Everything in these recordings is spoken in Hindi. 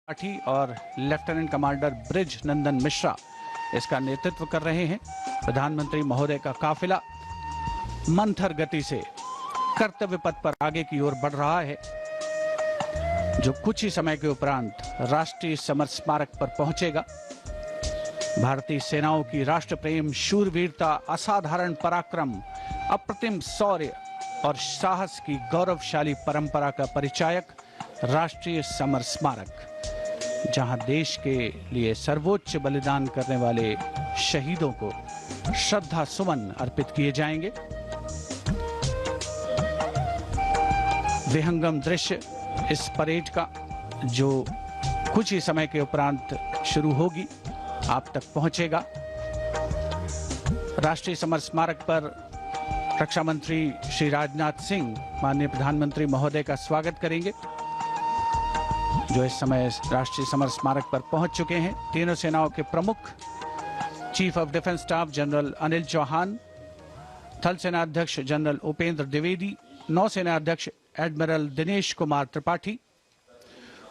त्रिपाठी और लेफ्टिनेंट कमांडर ब्रिज नंदन मिश्रा इसका नेतृत्व कर रहे हैं। प्रधानमंत्री महोदय का काफिला मंथर गति से कर्तव्य पथ पर आगे की ओर बढ़ रहा है, जो कुछ ही समय के उपरांत राष्ट्रीय समर स्मारक पर पहुंचेगा। भारतीय सेनाओं की राष्ट्र प्रेम, शूरवीरता, असाधारण पराक्रम, अप्रतिम शौर्य और साहस की गौरवशाली परंपरा का परिचायक राष्ट्रीय समर स्मारक, जहां देश के लिए सर्वोच्च बलिदान करने वाले शहीदों को श्रद्धा सुमन अर्पित किए जाएंगे। विहंगम दृश्य इस परेड का, जो कुछ ही समय के उपरांत शुरू होगी, आप तक पहुंचेगा। राष्ट्रीय समर स्मारक पर रक्षा मंत्री श्री राजनाथ सिंह माननीय प्रधानमंत्री महोदय का स्वागत करेंगे, जो इस समय राष्ट्रीय समर स्मारक पर पहुंच चुके हैं। तीनों सेनाओं के प्रमुख chief of defence staff general Anil Chauhan, थल सेना अध्यक्ष जनरल उपेंद्र द्विवेदी, नौसेना अध्यक्ष एडमिरल दिनेश कुमार त्रिपाठी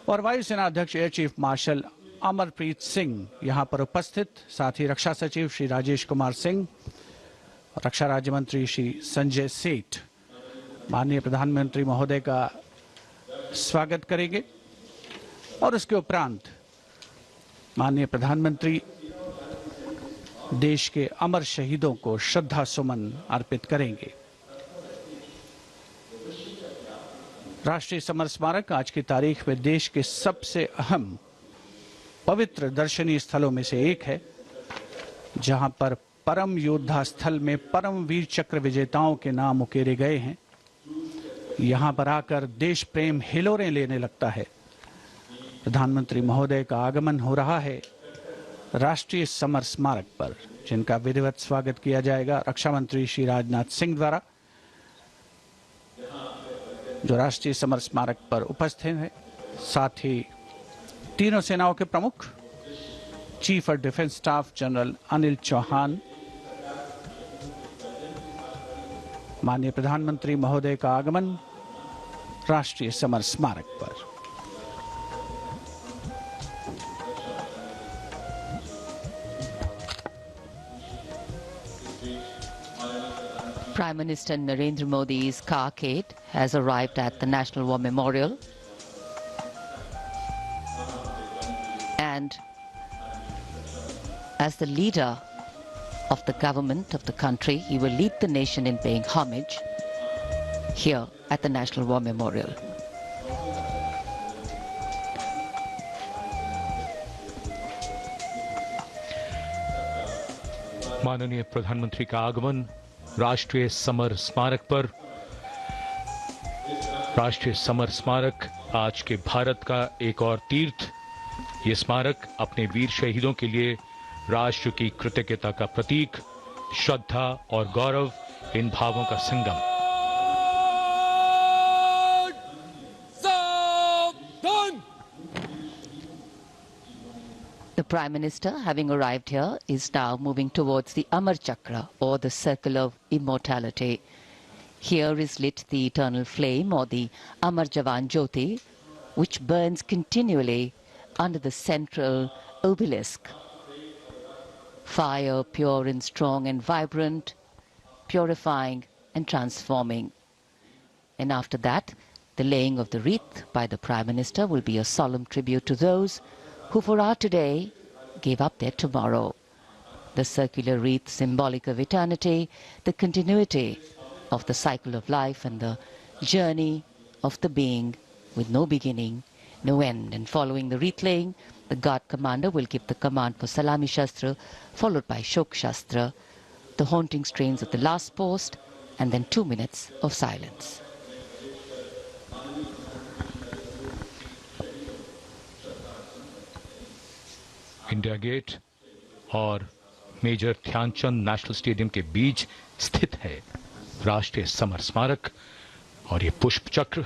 और वायुसेना अध्यक्ष air chief marshal Amarpreet Singh यहां पर उपस्थित। साथ ही रक्षा सचिव श्री राजेश कुमार सिंह, रक्षा राज्य मंत्री श्री संजय सेठ माननीय प्रधानमंत्री महोदय का स्वागत करेंगे और उसके उपरांत माननीय प्रधानमंत्री देश के अमर शहीदों को श्रद्धा सुमन अर्पित करेंगे। राष्ट्रीय समर स्मारक आज की तारीख में देश के सबसे अहम पवित्र दर्शनीय स्थलों में से एक है, जहां पर परम योद्धा स्थल में परम वीर चक्र विजेताओं के नाम उकेरे गए हैं। यहां पर आकर देश प्रेम हिलोरें लेने लगता है। प्रधानमंत्री महोदय का आगमन हो रहा है राष्ट्रीय समर स्मारक पर, जिनका विधिवत स्वागत किया जाएगा रक्षा मंत्री श्री राजनाथ सिंह द्वारा, जो राष्ट्रीय समर स्मारक पर उपस्थित हैं। साथ ही तीनों सेनाओं के प्रमुख chief of defence staff general Anil Chauhan माननीय प्रधानमंत्री महोदय का आगमन राष्ट्रीय समर स्मारक पर। Prime Minister Narendra Modi's carcade has arrived at the National War Memorial, and as the leader of the government of the country, he will lead the nation in paying homage here at the National War Memorial. माननीय प्रधानमंत्री का आगमन राष्ट्रीय समर स्मारक पर। राष्ट्रीय समर स्मारक आज के भारत का एक और तीर्थ। ये स्मारक अपने वीर शहीदों के लिए राष्ट्र की कृतज्ञता का प्रतीक, श्रद्धा और गौरव, इन भावों का संगम। The Prime Minister, having arrived here, is now moving towards the Amar Chakra, or the Circle of Immortality. Here is lit the eternal flame, or the Amar Jawan Jyoti, which burns continually under the central obelisk. Fire, pure and strong and vibrant, purifying and transforming. And after that, the laying of the wreath by the Prime Minister will be a solemn tribute to those who for our today gave up their tomorrow. The circular wreath, symbolic of eternity, the continuity of the cycle of life and the journey of the being with no beginning, no end. And following the wreath laying, the guard commander will give the command for Salami Shastra, followed by Shok Shastra, the haunting strains of the last post, and then 2 minutes of silence. India Gate और मेजर ध्यानचंद नेशनल स्टेडियम के बीच स्थित है राष्ट्रीय समर स्मारक, और ये पुष्प चक्र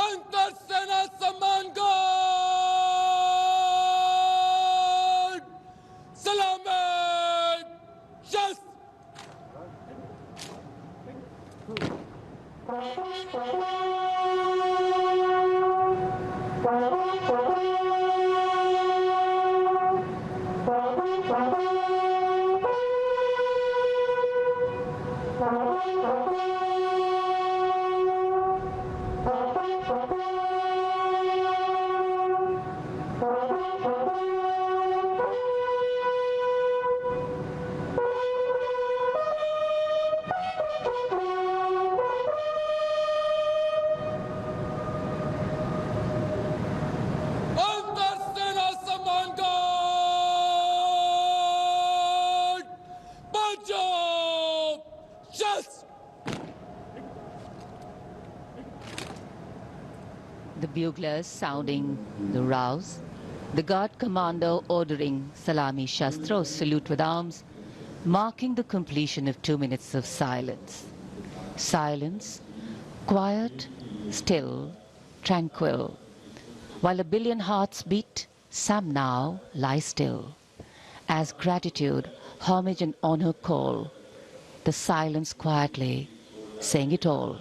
अंतर सेना सम्मान गार्ड सलामी शस्त्र The buglers sounding the rouse, the guard commander ordering Salami Shastros, salute with arms, marking the completion of 2 minutes of silence. Silence, quiet, still, tranquil. While a billion hearts beat, some now lie still. As gratitude, homage and honor call, the silence quietly saying it all.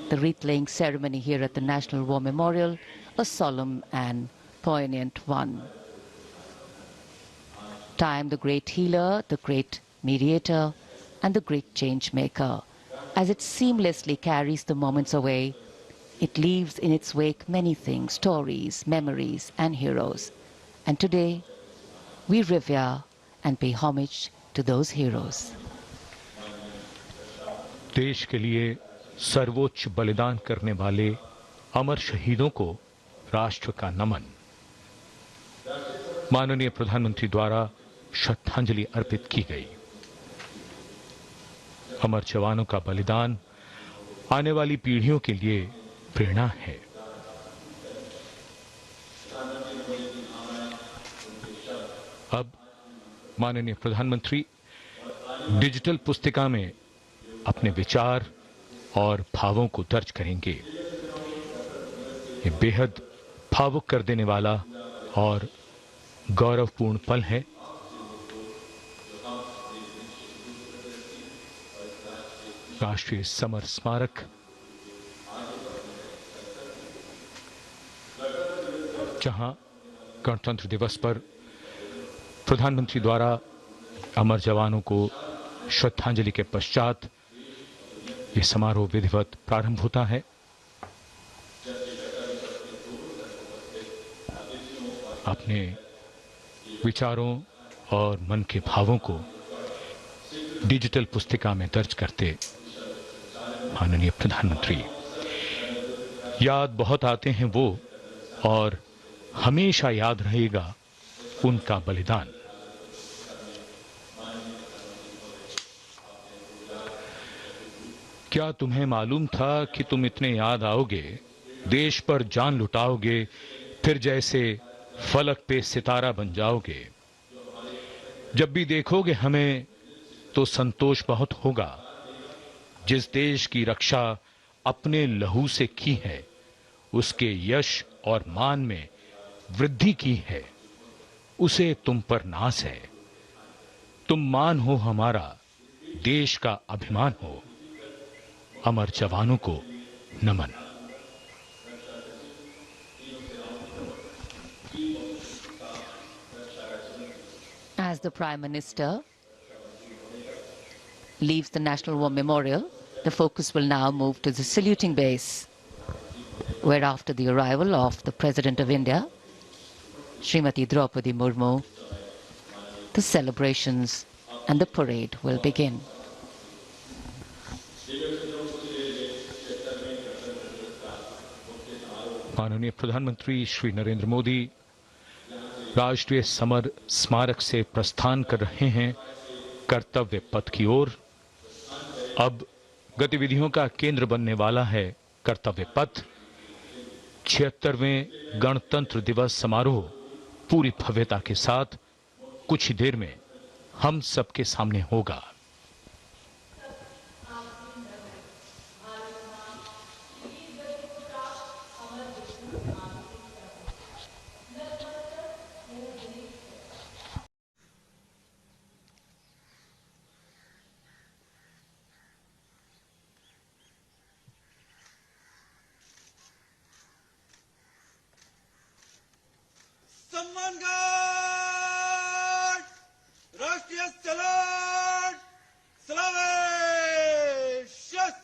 The wreath-laying ceremony here at the National War Memorial, a solemn and poignant one. Time, the great healer, the great mediator, and the great change maker. As it seamlessly carries the moments away, it leaves in its wake many things, stories, memories, and heroes. And today, we revere and pay homage to those heroes. देश के लिए सर्वोच्च बलिदान करने वाले अमर शहीदों को राष्ट्र का नमन। माननीय प्रधानमंत्री द्वारा श्रद्धांजलि अर्पित की गई। अमर जवानों का बलिदान आने वाली पीढ़ियों के लिए प्रेरणा है। अब माननीय प्रधानमंत्री डिजिटल पुस्तिका में अपने विचार और भावों को दर्ज करेंगे। ये बेहद भावुक कर देने वाला और गौरवपूर्ण पल है। राष्ट्रीय समर स्मारक जहां गणतंत्र दिवस पर प्रधानमंत्री द्वारा अमर जवानों को श्रद्धांजलि के पश्चात ये समारोह विधिवत प्रारंभ होता है। अपने विचारों और मन के भावों को डिजिटल पुस्तिका में दर्ज करते माननीय प्रधानमंत्री, याद बहुत आते हैं वो, और हमेशा याद रहेगा उनका बलिदान। क्या तुम्हें मालूम था कि तुम इतने याद आओगे, देश पर जान लुटाओगे, फिर जैसे फलक पे सितारा बन जाओगे। जब भी देखोगे हमें तो संतोष बहुत होगा। जिस देश की रक्षा अपने लहू से की है, उसके यश और मान में वृद्धि की है, उसे तुम पर नाज है। तुम मान हो हमारा, देश का अभिमान हो। अमर जवानों को नमन। As the Prime Minister leaves the National War Memorial, the focus will now move to the saluting base, where after the arrival of the President of India, Srimati Draupadi Murmu, the celebrations and the parade will begin. माननीय प्रधानमंत्री श्री नरेंद्र मोदी राष्ट्रीय समर स्मारक से प्रस्थान कर रहे हैं कर्तव्य पथ की ओर। अब गतिविधियों का केंद्र बनने वाला है कर्तव्य पथ। 76वें गणतंत्र दिवस समारोह पूरी भव्यता के साथ कुछ ही देर में हम सबके सामने होगा। सम्मान घाट, राष्ट्रीय सलाड, सलावेशस।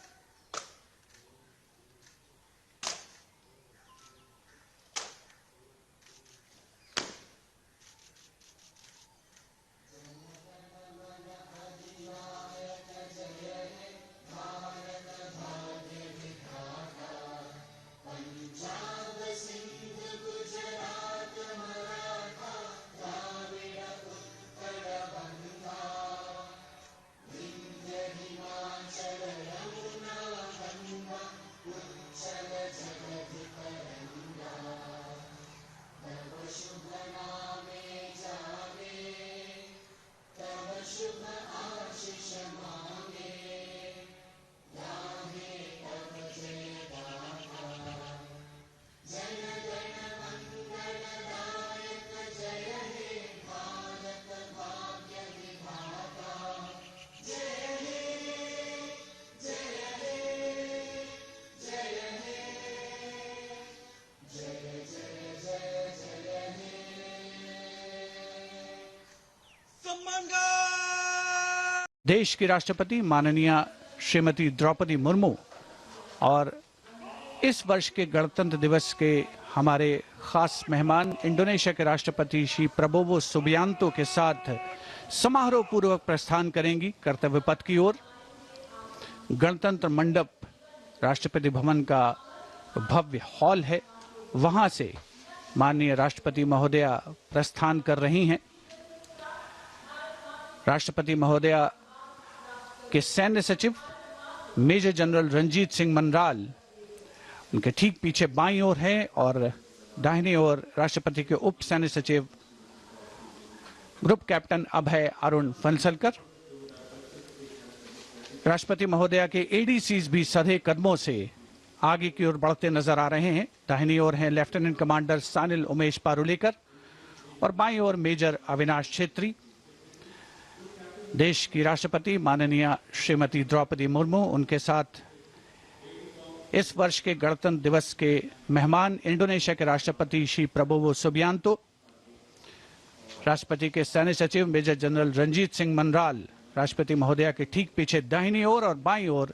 देश की राष्ट्रपति माननीय श्रीमती द्रौपदी मुर्मू और इस वर्ष के गणतंत्र दिवस के हमारे खास मेहमान इंडोनेशिया के राष्ट्रपति श्री प्रबोवो सुबियांतो के साथ समारोह पूर्वक प्रस्थान करेंगी कर्तव्य पथ की ओर। गणतंत्र मंडप राष्ट्रपति भवन का भव्य हॉल है, वहां से माननीय राष्ट्रपति महोदया प्रस्थान कर रही हैं। राष्ट्रपति महोदया के सैन्य सचिव मेजर जनरल रंजीत सिंह मनराल उनके ठीक पीछे बाईं ओर है और दाहिनी ओर राष्ट्रपति के उप सैन्य सचिव ग्रुप कैप्टन अभय अरुण फंसलकर। राष्ट्रपति महोदया के एडीसीज भी सधे कदमों से आगे की ओर बढ़ते नजर आ रहे हैं। दाहिनी ओर हैं लेफ्टिनेंट कमांडर सानिल उमेश पारुलेकर और बाईं ओर मेजर अविनाश छेत्री। देश की राष्ट्रपति माननीय श्रीमती द्रौपदी मुर्मू, उनके साथ इस वर्ष के गणतंत्र दिवस के मेहमान इंडोनेशिया के राष्ट्रपति श्री प्रबोवो सुबियांतो, राष्ट्रपति के सैन्य सचिव मेजर जनरल रंजीत सिंह मनराल, राष्ट्रपति महोदया के ठीक पीछे दाहिनी ओर और बाईं ओर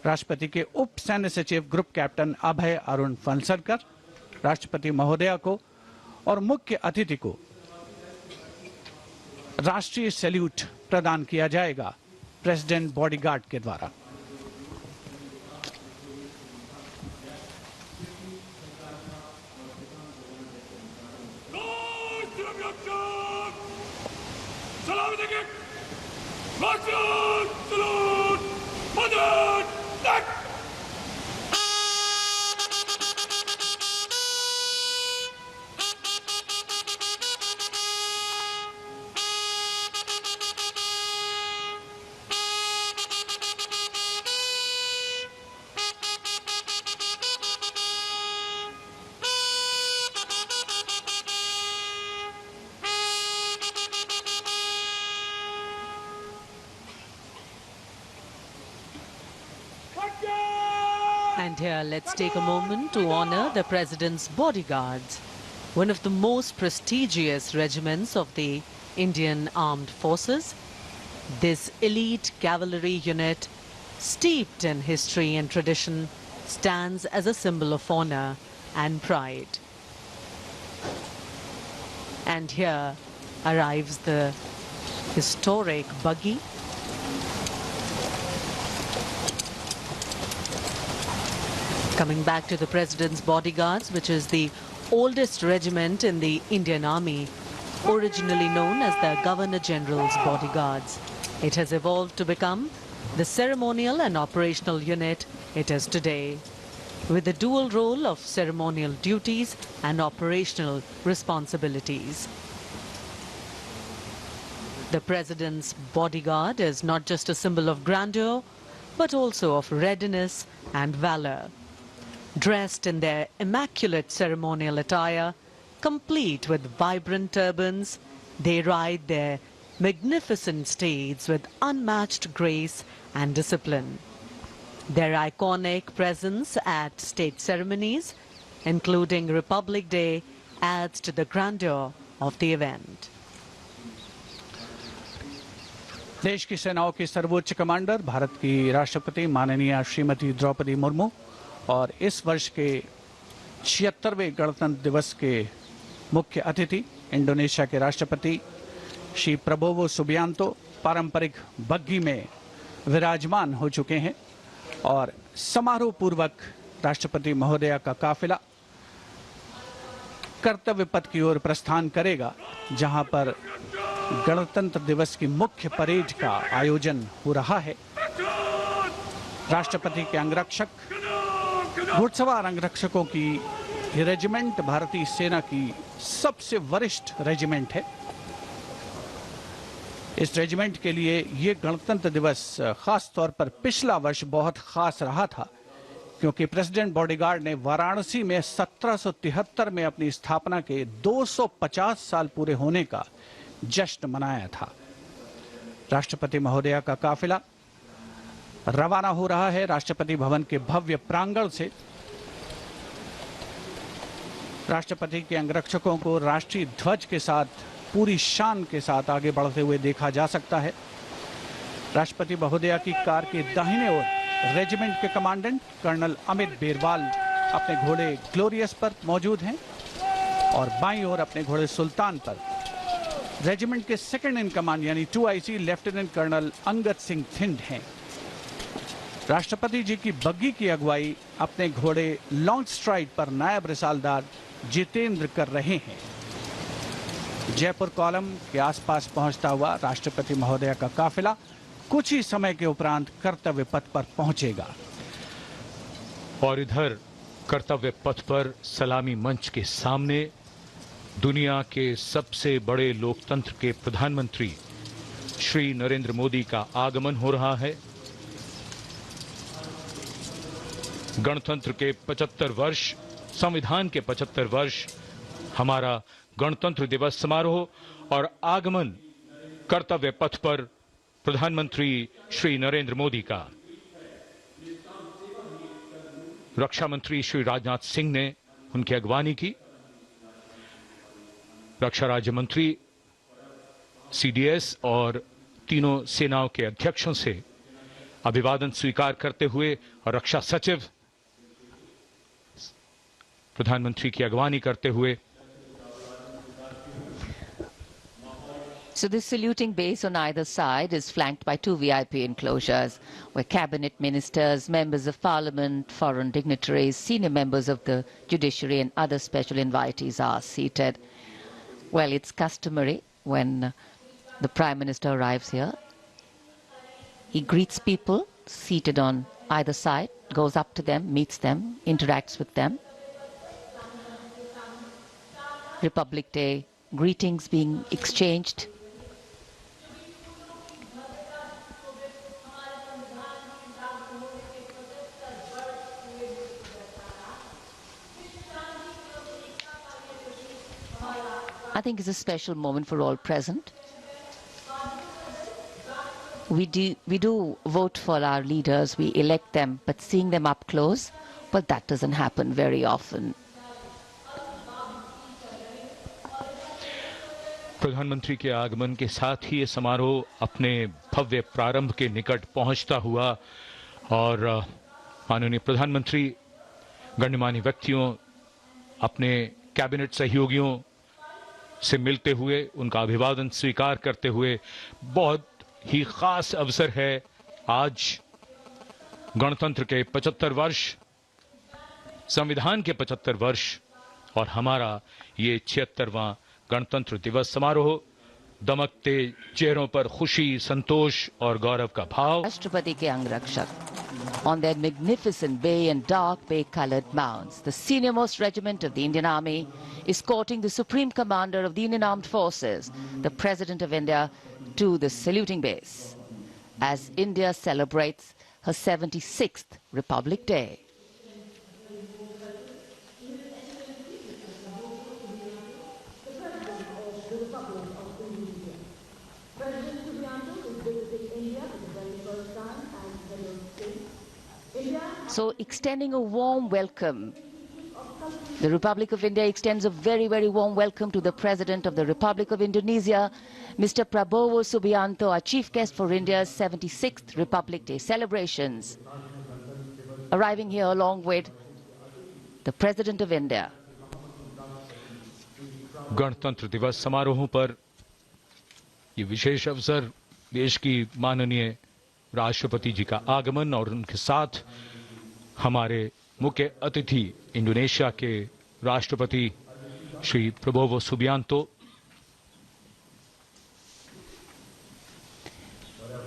राष्ट्रपति के उप सैन्य सचिव ग्रुप कैप्टन अभय अरुण फंसलकर। राष्ट्रपति महोदया को और मुख्य अतिथि को राष्ट्रीय सैल्यूट प्रदान किया जाएगा प्रेसिडेंट बॉडीगार्ड के द्वारा। And here, let's take a moment to honor the President's bodyguards, one of the most prestigious regiments of the Indian Armed Forces. This elite cavalry unit, steeped in history and tradition, stands as a symbol of honor and pride. And here arrives the historic buggy. Coming back to the President's Bodyguards, which is the oldest regiment in the Indian Army, originally known as the Governor General's Bodyguards. It has evolved to become the ceremonial and operational unit it is today, with the dual role of ceremonial duties and operational responsibilities. The President's Bodyguard is not just a symbol of grandeur, but also of readiness and valor. Dressed in their immaculate ceremonial attire, complete with vibrant turbans, they ride their magnificent steeds with unmatched grace and discipline. Their iconic presence at state ceremonies, including Republic Day, adds to the grandeur of the event. देश की सेनाओं की सर्वोच्च कमांडर भारत की राष्ट्रपति माननीय श्रीमती द्रौपदी मुर्मू और इस वर्ष के 76वें गणतंत्र दिवस के मुख्य अतिथि इंडोनेशिया के राष्ट्रपति श्री प्रबोवो सुबियांतो पारंपरिक बग्गी में विराजमान हो चुके हैं और समारोह पूर्वक राष्ट्रपति महोदया का काफिला कर्तव्य पथ की ओर प्रस्थान करेगा, जहां पर गणतंत्र दिवस की मुख्य परेड का आयोजन हो रहा है। राष्ट्रपति के अंगरक्षक, घुड़सवार अंगरक्षकों की ये रेजिमेंट भारतीय सेना की सबसे वरिष्ठ रेजिमेंट है। इस रेजिमेंट के लिए ये गणतंत्र दिवस खास तौर पर पिछला वर्ष बहुत खास रहा था, क्योंकि प्रेसिडेंट बॉडीगार्ड ने वाराणसी में 1773 में अपनी स्थापना के 250 साल पूरे होने का जश्न मनाया था। राष्ट्रपति महोदया का काफिला रवाना हो रहा है राष्ट्रपति भवन के भव्य प्रांगण से। राष्ट्रपति के अंगरक्षकों को राष्ट्रीय ध्वज के साथ पूरी शान के साथ आगे बढ़ते हुए देखा जा सकता है। राष्ट्रपति महोदया की कार के दाहिने ओर रेजिमेंट के कमांडेंट कर्नल अमित बेरवाल अपने घोड़े ग्लोरियस पर मौजूद हैं और बाईं ओर अपने घोड़े सुल्तान पर रेजिमेंट के सेकंड इन कमांड यानी 2IC lieutenant colonel Angad Singh Thind हैं। राष्ट्रपति जी की बग्गी की अगुवाई अपने घोड़े लॉन्ग स्ट्राइड पर नायब रिसालदार जितेंद्र कर रहे हैं। जयपुर कॉलम के आसपास पहुंचता हुआ राष्ट्रपति महोदया का काफिला कुछ ही समय के उपरांत कर्तव्य पथ पर पहुंचेगा। और इधर कर्तव्य पथ पर सलामी मंच के सामने दुनिया के सबसे बड़े लोकतंत्र के प्रधानमंत्री श्री नरेंद्र मोदी का आगमन हो रहा है। गणतंत्र के 75 वर्ष, संविधान के 75 वर्ष, हमारा गणतंत्र दिवस समारोह और आगमन कर्तव्य पथ पर प्रधानमंत्री श्री नरेंद्र मोदी का। रक्षा मंत्री श्री राजनाथ सिंह ने उनकी अगवानी की। रक्षा राज्य मंत्री, CDS और तीनों सेनाओं के अध्यक्षों से अभिवादन स्वीकार करते हुए और रक्षा सचिव प्रधानमंत्री की अगवानी करते हुए So this saluting base on either side is flanked by 2 VIP enclosures where cabinet ministers, members of parliament, foreign dignitaries, senior members of the judiciary and other special invitees are seated. Well, it's customary when the Prime Minister arrives here. He greets people seated on either side, goes up to them, meets them, interacts with them. Republic Day greetings being exchanged. I think it's a special moment for all present. We do vote for our leaders, we elect them, but seeing them up close, well, that doesn't happen very often. प्रधानमंत्री के आगमन के साथ ही ये समारोह अपने भव्य प्रारंभ के निकट पहुंचता हुआ और माननीय प्रधानमंत्री गणमान्य व्यक्तियों अपने कैबिनेट सहयोगियों से मिलते हुए उनका अभिवादन स्वीकार करते हुए बहुत ही खास अवसर है। आज गणतंत्र के 75 वर्ष, संविधान के 75 वर्ष और हमारा ये 76वां गणतंत्र दिवस समारोह, दमकते चेहरों पर खुशी, संतोष और गौरव का भाव। राष्ट्रपति के अंगरक्षक on their magnificent bay and dark bay colored mounts, the senior-most regiment of the Indian Army, escorting the Supreme Commander of the Indian Armed Forces, the President of India, to the saluting base as India celebrates her 76th Republic Day. So extending a warm welcome. The Republic of India extends a very, very warm welcome to the President of the Republic of Indonesia, Mr. Prabowo Subianto, our chief guest for India's 76th Republic Day celebrations, arriving here along with the President of India. गणतंत्र दिवस समारोहों पर ये विशेष अवसर, देश की माननीय राष्ट्रपति जी का आगमन और उनके साथ हमारे मुख्य अतिथि इंडोनेशिया के राष्ट्रपति Shri Prabowo Subianto.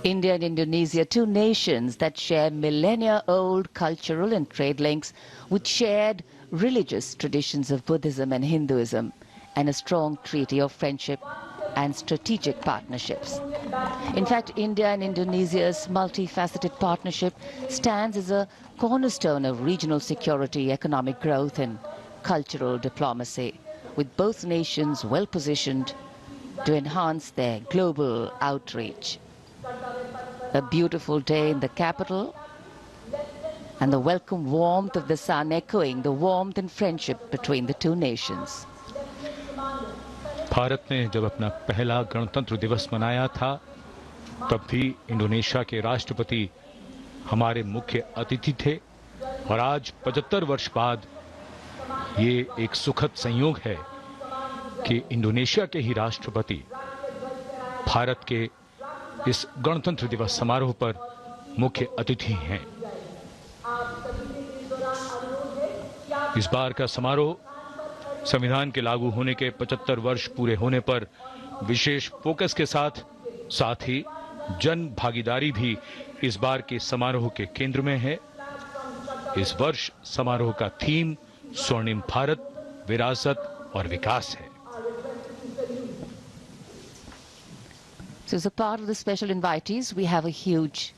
India and Indonesia, two nations that share millennia-old cultural and trade links with shared religious traditions of Buddhism and Hinduism and a strong treaty of friendship and strategic partnerships. In fact, India and Indonesia's multifaceted partnership stands as a cornerstone of regional security, economic growth and cultural diplomacy, with both nations well positioned to enhance their global outreach. A beautiful day in the capital and the welcome warmth of the sun echoing the warmth and friendship between the two nations. Bharat ने जब अपना पहला गणतंत्र दिवस मनाया था, तब भी इंडोनेशिया के राष्ट्रपति हमारे मुख्य अतिथि थे और आज 75 वर्ष बाद ये एक सुखद संयोग है कि इंडोनेशिया के ही राष्ट्रपति भारत के इस गणतंत्र दिवस समारोह पर मुख्य अतिथि हैं। इस बार का समारोह संविधान के लागू होने के 75 वर्ष पूरे होने पर विशेष फोकस के साथ ही जन भागीदारी भी इस बार के समारोह के केंद्र में है। इस वर्ष समारोह का थीम स्वर्णिम भारत, विरासत और विकास है। So as a part of the special invitees, we have a huge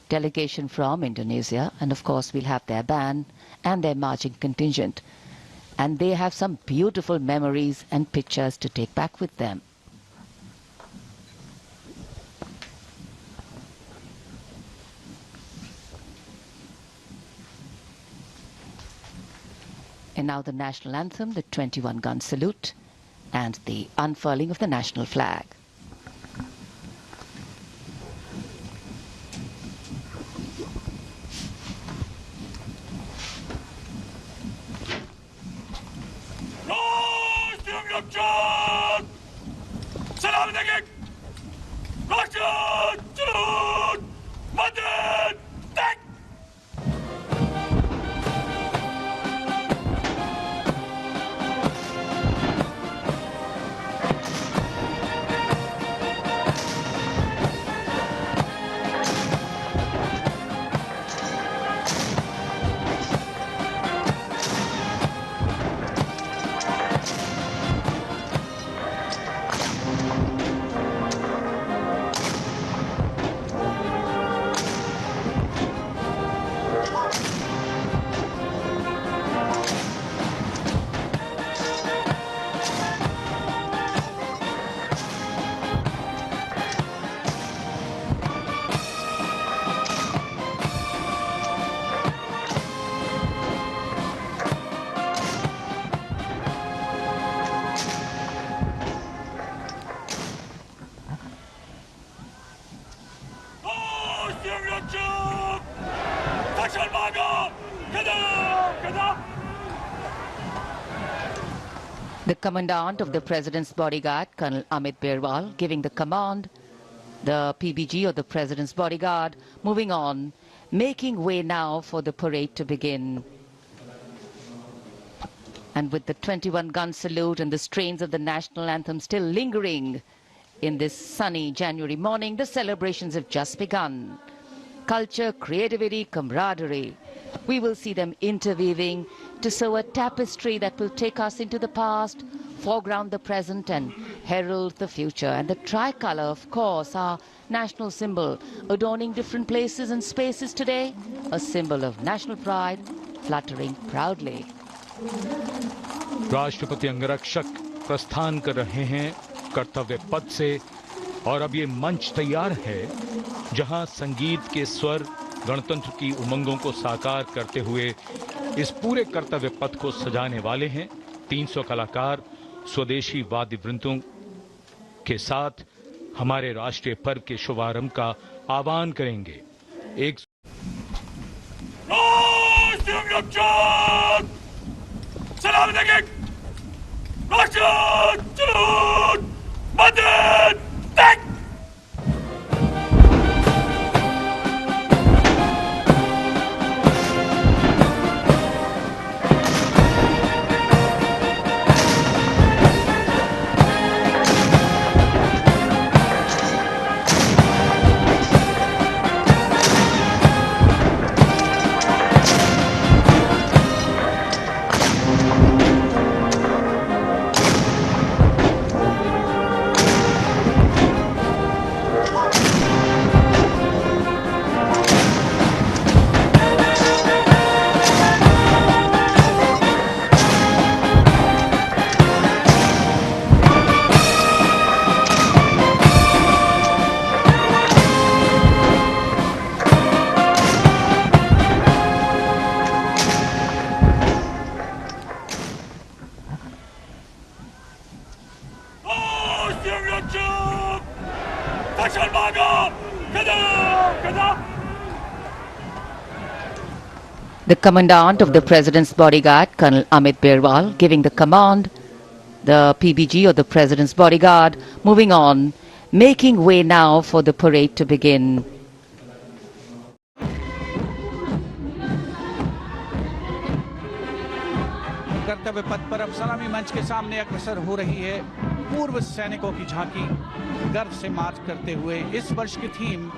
delegation from Indonesia, and of course we'll have their band and their marching contingent. And they have some beautiful memories and pictures to take back with them. And now the national anthem, the 21-gun salute, and the unfurling of the national flag. सलाम देंगे The commandant of the President's bodyguard, Colonel Amit Berwal, giving the command, the PBG or the President's bodyguard, moving on, making way now for the parade to begin. And with the 21-gun salute and the strains of the national anthem still lingering in this sunny January morning, the celebrations have just begun. Culture, creativity, camaraderie. We will see them interweaving to sew a tapestry that will take us into the past, foreground the present and herald the future. And the tricolour, of course, our national symbol, adorning different places and spaces today, a symbol of national pride, fluttering proudly. राष्ट्रपति अंगरक्षक प्रस्थान कर रहे हैं कर्तव्य पथ से और अब ये मंच तैयार है जहां संगीत के स्वर गणतंत्र की उमंगों को साकार करते हुए इस पूरे कर्तव्य पथ को सजाने वाले हैं। 300 कलाकार स्वदेशी वाद्य वृंदों के साथ हमारे राष्ट्रीय पर्व के शुभारंभ का आह्वान करेंगे। एक The commandant of the President's bodyguard, Colonel Amit Berwal, giving the command, the PBG or the President's bodyguard, moving on, making way now for the parade to begin. कर्तव्य पथ पर अब सलामी मंच के सामने अग्रसर हो रही है पूर्व सैनिकों की झांकी गर्व से मार्च करते हुए। इस वर्ष की थीम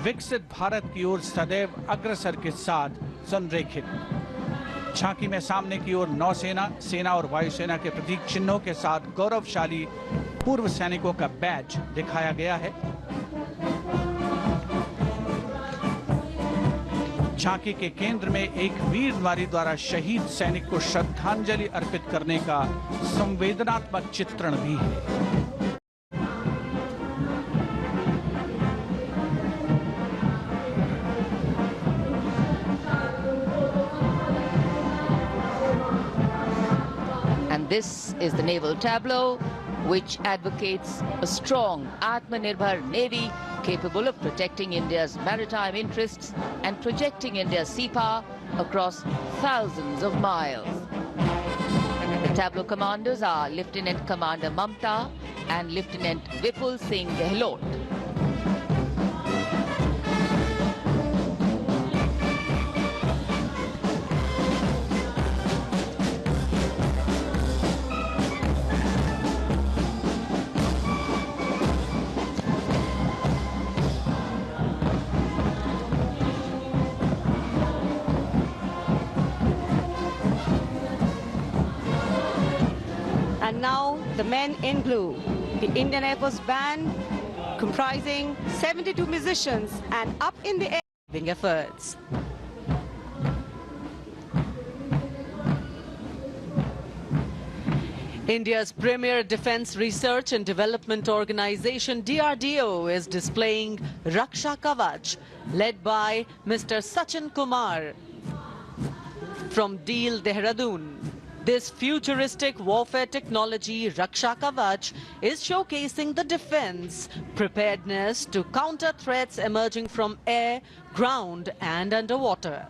विकसित भारत की ओर सदैव अग्रसर के साथ संरेखित। झांकी में सामने की ओर नौसेना, सेना और वायुसेना के प्रतीक चिन्हों के साथ गौरवशाली पूर्व सैनिकों का बैज दिखाया गया है। झांकी के केंद्र में एक वीर नारी द्वारा शहीद सैनिक को श्रद्धांजलि अर्पित करने का संवेदनात्मक चित्रण भी है। And this is the naval tableau, which advocates a strong Atmanirbhar Navy capable of protecting India's maritime interests and projecting India's sea power across thousands of miles. The tableau commanders are Lieutenant Commander Mamta and Lieutenant Vipul Singh Gehlot. And now the men in blue, the Indian Air Force band comprising 72 musicians and up in the air efforts. India's premier defense research and development organization DRDO is displaying Raksha Kavach, led by Mr. Sachin Kumar from Deel, Dehradun. This futuristic warfare technology, Raksha Kavach, is showcasing the defense preparedness to counter threats emerging from air, ground and underwater.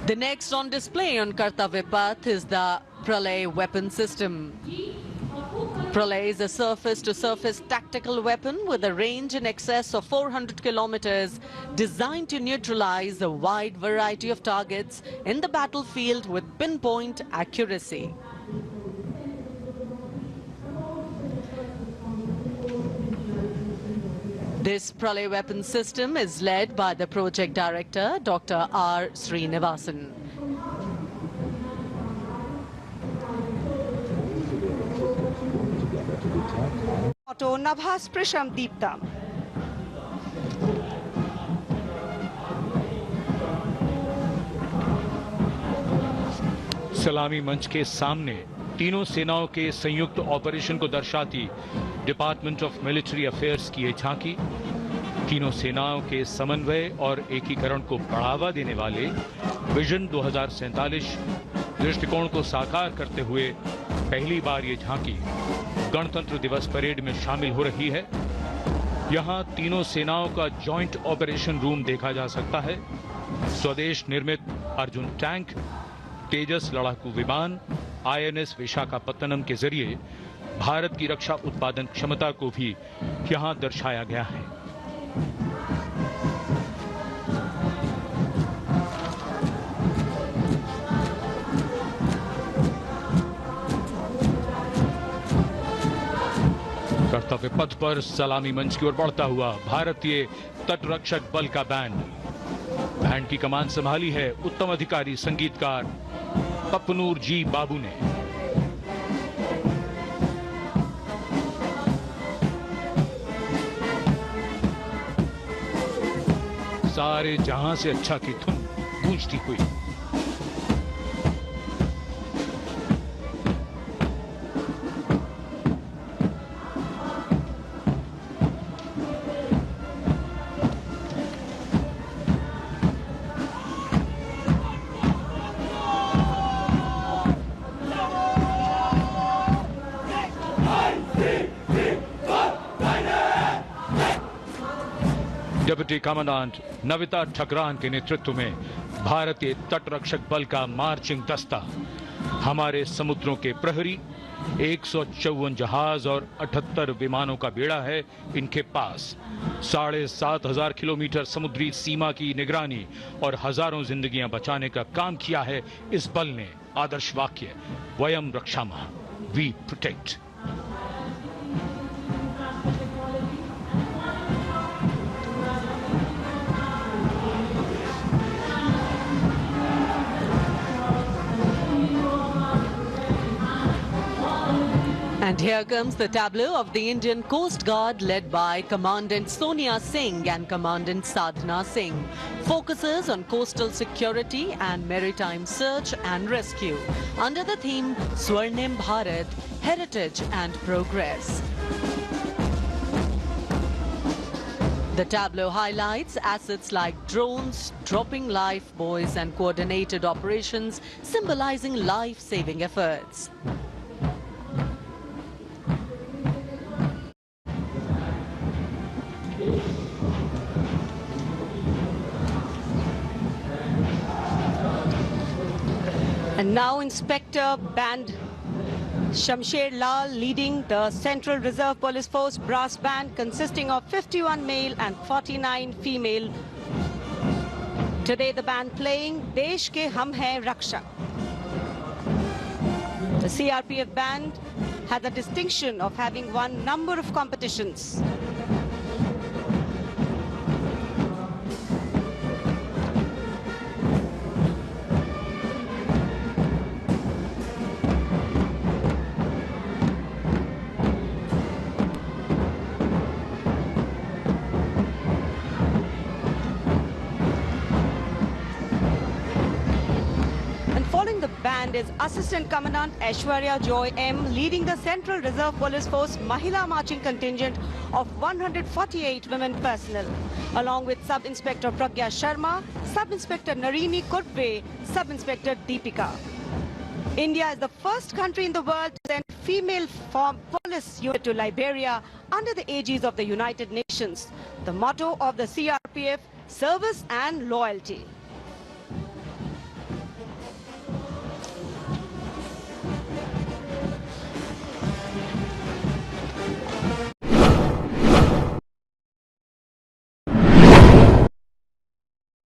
The next on display on Kartavya Path is the Pralay weapon system. Pralay is a surface-to-surface tactical weapon with a range in excess of 400 kilometers, designed to neutralize a wide variety of targets in the battlefield with pinpoint accuracy. This Pralay weapon system is led by the project director, Dr. R. Srinivasan. Auto Nabhasprisham Deeptam. सलामी मंच के सामने तीनों सेनाओं के संयुक्त ऑपरेशन को दर्शाती डिपार्टमेंट ऑफ मिलिट्री अफेयर्स की ये झांकी तीनों सेनाओं के समन्वय और एकीकरण को बढ़ावा देने वाले विजन 2047 दृष्टिकोण को साकार करते हुए पहली बार ये झांकी गणतंत्र दिवस परेड में शामिल हो रही है। यहां तीनों सेनाओं का जॉइंट ऑपरेशन रूम देखा जा सकता है। स्वदेश निर्मित अर्जुन टैंक, तेजस लड़ाकू विमान, INS विशाखापत्तनम के जरिए भारत की रक्षा उत्पादन क्षमता को भी यहां दर्शाया गया है। कर्तव्य पथ पर सलामी मंच की ओर बढ़ता हुआ भारतीय तटरक्षक बल का बैंड की कमान संभाली है उत्तम अधिकारी संगीतकार पप्पनूर जी बाबू ने। सारे जहां से अच्छा की धुन गूंजती हुई। डिप्टी कमांडेंट नविता ठकरान के नेतृत्व में भारतीय तटरक्षक बल का मार्चिंग दस्ता हमारे समुद्रों के प्रहरी 154 जहाज और 78 विमानों का बेड़ा है इनके पास। 7,500 किलोमीटर समुद्री सीमा की निगरानी और हजारों जिंदगियां बचाने का काम किया है इस बल ने। आदर्श वाक्य वयम रक्षामः, we protect. And here comes the tableau of the Indian Coast Guard led by Commandant Sonia Singh and Commandant Sadhana Singh. Focuses on coastal security and maritime search and rescue under the theme Swarnim Bharat, Heritage and Progress. The tableau highlights assets like drones, dropping life buoys and coordinated operations symbolizing life-saving efforts. And now Inspector Band Shamsher Lal leading the Central Reserve Police Force brass band consisting of 51 male and 49 female. Today the band playing Desh Ke Hum Hain Rakshak. The CRPF band had the distinction of having won number of competitions. band is Assistant Commandant Aishwarya Joy M, leading the Central Reserve Police Force Mahila Marching Contingent of 148 women personnel, along with Sub-Inspector Pragya Sharma, Sub-Inspector Narini Kurve, Sub-Inspector Deepika. India is the first country in the world to send female police unit to Liberia under the aegis of the United Nations. The motto of the CRPF, service and loyalty.